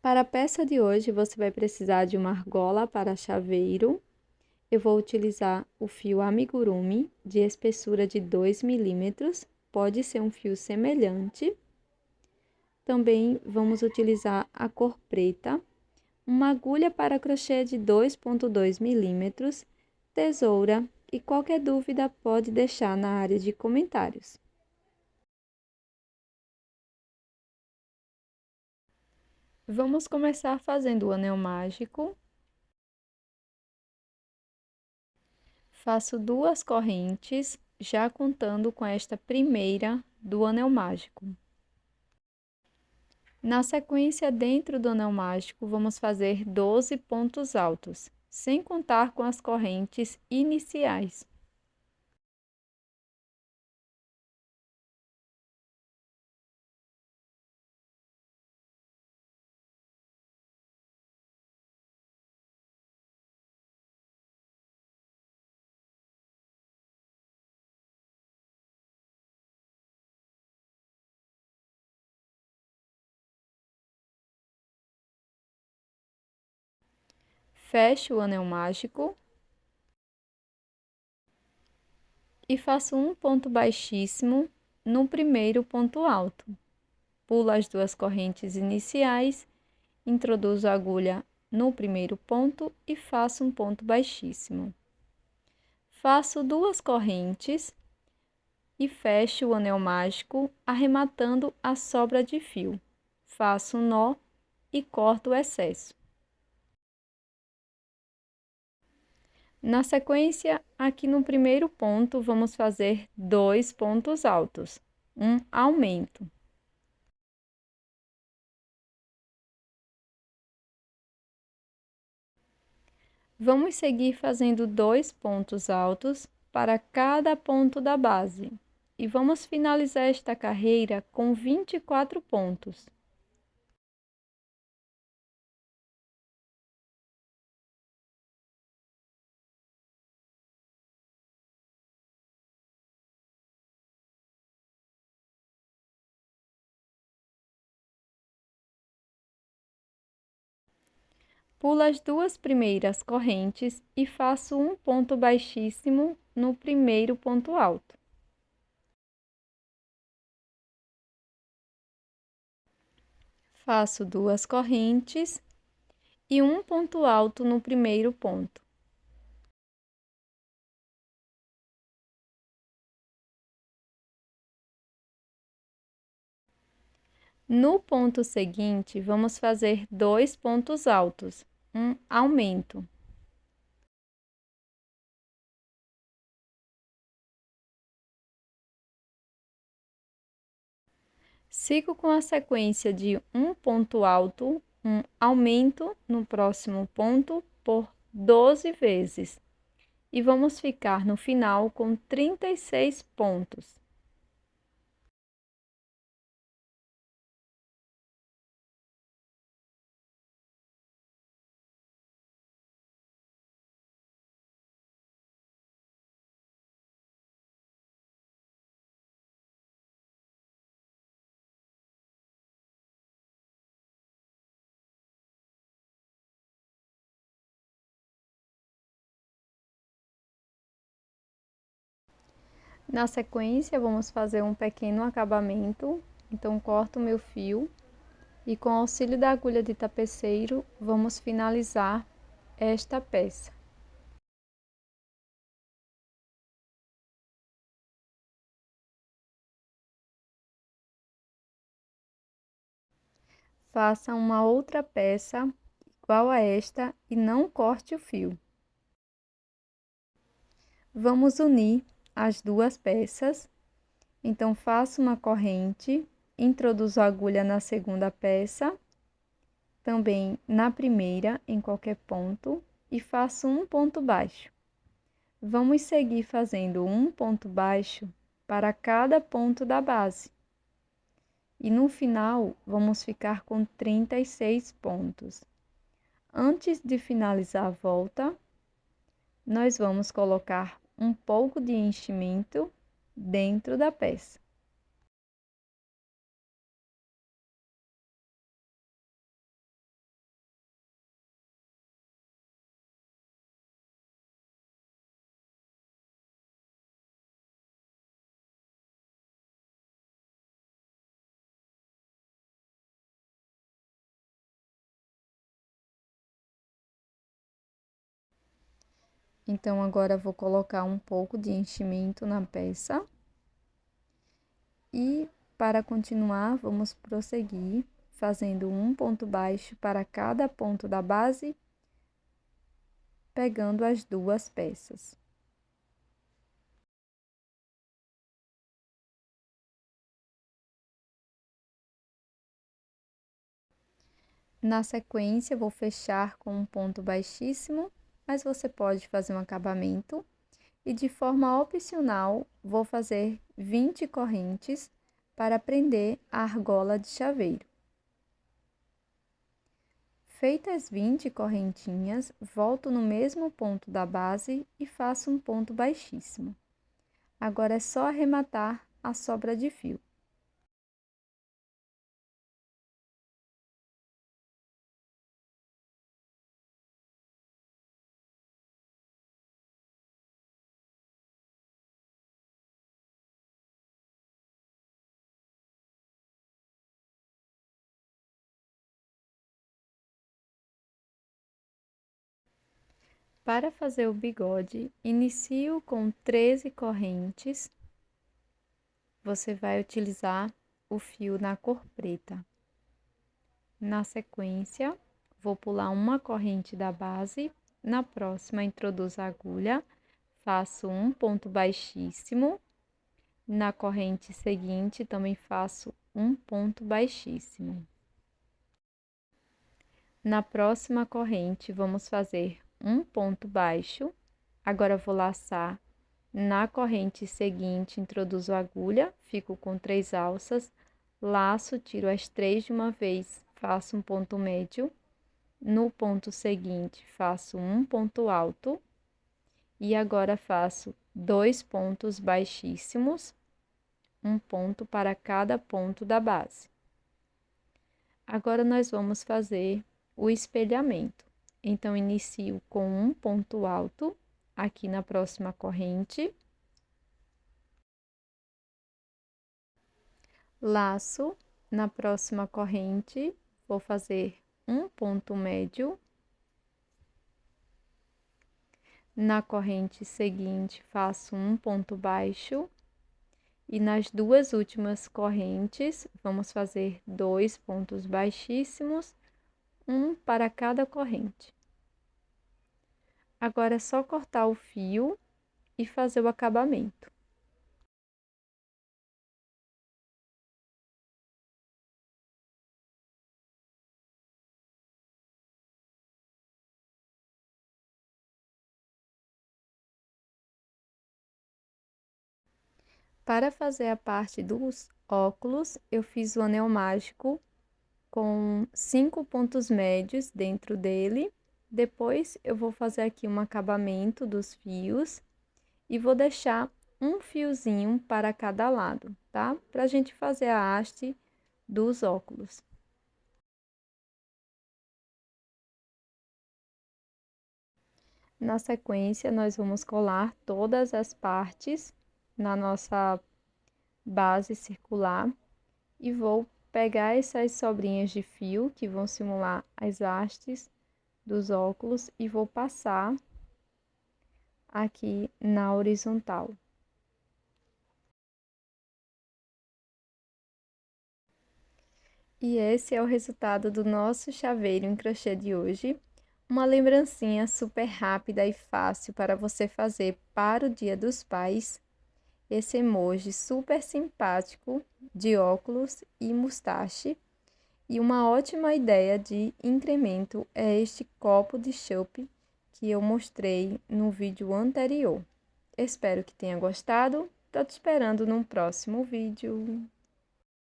Para a peça de hoje, você vai precisar de uma argola para chaveiro. Eu vou utilizar o fio amigurumi de espessura de 2 milímetros, pode ser um fio semelhante. Também vamos utilizar a cor preta, uma agulha para crochê de 2,2 milímetros, tesoura e qualquer dúvida pode deixar na área de comentários. Vamos começar fazendo o anel mágico. Faço 2 correntes, já contando com esta primeira do anel mágico. Na sequência, dentro do anel mágico, vamos fazer 12 pontos altos, sem contar com as correntes iniciais. Fecho o anel mágico e faço um ponto baixíssimo no primeiro ponto alto. Pulo as 2 correntes iniciais, introduzo a agulha no primeiro ponto e faço um ponto baixíssimo. Faço 2 correntes e fecho o anel mágico, arrematando a sobra de fio. Faço um nó e corto o excesso. Na sequência, aqui no primeiro ponto, vamos fazer 2 pontos altos, um aumento. Vamos seguir fazendo 2 pontos altos para cada ponto da base e vamos finalizar esta carreira com 24 pontos. Pulo as 2 primeiras correntes e faço um ponto baixíssimo no primeiro ponto alto. Faço 2 correntes e um ponto alto no primeiro ponto. No ponto seguinte, vamos fazer 2 pontos altos, um aumento. Sigo com a sequência de um ponto alto, um aumento no próximo ponto por 12 vezes. E vamos ficar no final com 36 pontos. Na sequência, vamos fazer um pequeno acabamento. Então, corto o meu fio e com auxílio da agulha de tapeceiro, vamos finalizar esta peça. Faça uma outra peça igual a esta e não corte o fio. Vamos unir as 2 peças. Então, faço uma corrente, introduzo a agulha na segunda peça, também na primeira, em qualquer ponto, e faço um ponto baixo. Vamos seguir fazendo um ponto baixo para cada ponto da base. E no final, vamos ficar com 36 pontos. Antes de finalizar a volta, nós vamos colocar um pouco de enchimento dentro da peça. Então, agora vou colocar um pouco de enchimento na peça. E, para continuar, vamos prosseguir fazendo um ponto baixo para cada ponto da base, pegando as duas peças. Na sequência, vou fechar com um ponto baixíssimo, mas você pode fazer um acabamento. E de forma opcional, vou fazer 20 correntes para prender a argola de chaveiro. Feitas 20 correntinhas, volto no mesmo ponto da base e faço um ponto baixíssimo. Agora é só arrematar a sobra de fio. Para fazer o bigode, inicio com 13 correntes. Você vai utilizar o fio na cor preta. Na sequência, vou pular uma corrente da base. Na próxima, introduzo a agulha, faço um ponto baixíssimo. Na corrente seguinte, também faço um ponto baixíssimo. Na próxima corrente, vamos fazer um ponto baixo. Agora, vou laçar. Na corrente seguinte, introduzo a agulha, fico com 3 alças, laço, tiro as 3 de uma vez, faço um ponto médio. No ponto seguinte, faço um ponto alto. E agora, faço 2 pontos baixíssimos, um ponto para cada ponto da base. Agora, nós vamos fazer o espelhamento. Então, inicio com um ponto alto aqui na próxima corrente. Laço, na próxima corrente, vou fazer um ponto médio. Na corrente seguinte, faço um ponto baixo. E nas duas últimas correntes, vamos fazer 2 pontos baixíssimos, um para cada corrente. Agora é só cortar o fio e fazer o acabamento. Para fazer a parte dos óculos, eu fiz o anel mágico com 5 pontos médios dentro dele. Depois, eu vou fazer aqui um acabamento dos fios e vou deixar um fiozinho para cada lado, tá? Pra gente fazer a haste dos óculos. Na sequência, nós vamos colar todas as partes na nossa base circular e vou pegar essas sobrinhas de fio que vão simular as hastes dos óculos e vou passar aqui na horizontal. E esse é o resultado do nosso chaveiro em crochê de hoje. Uma lembrancinha super rápida e fácil para você fazer para o Dia dos Pais. Esse emoji super simpático de óculos e mustache. E uma ótima ideia de incremento é este copo de chopp que eu mostrei no vídeo anterior. Espero que tenha gostado. Tô te esperando num próximo vídeo.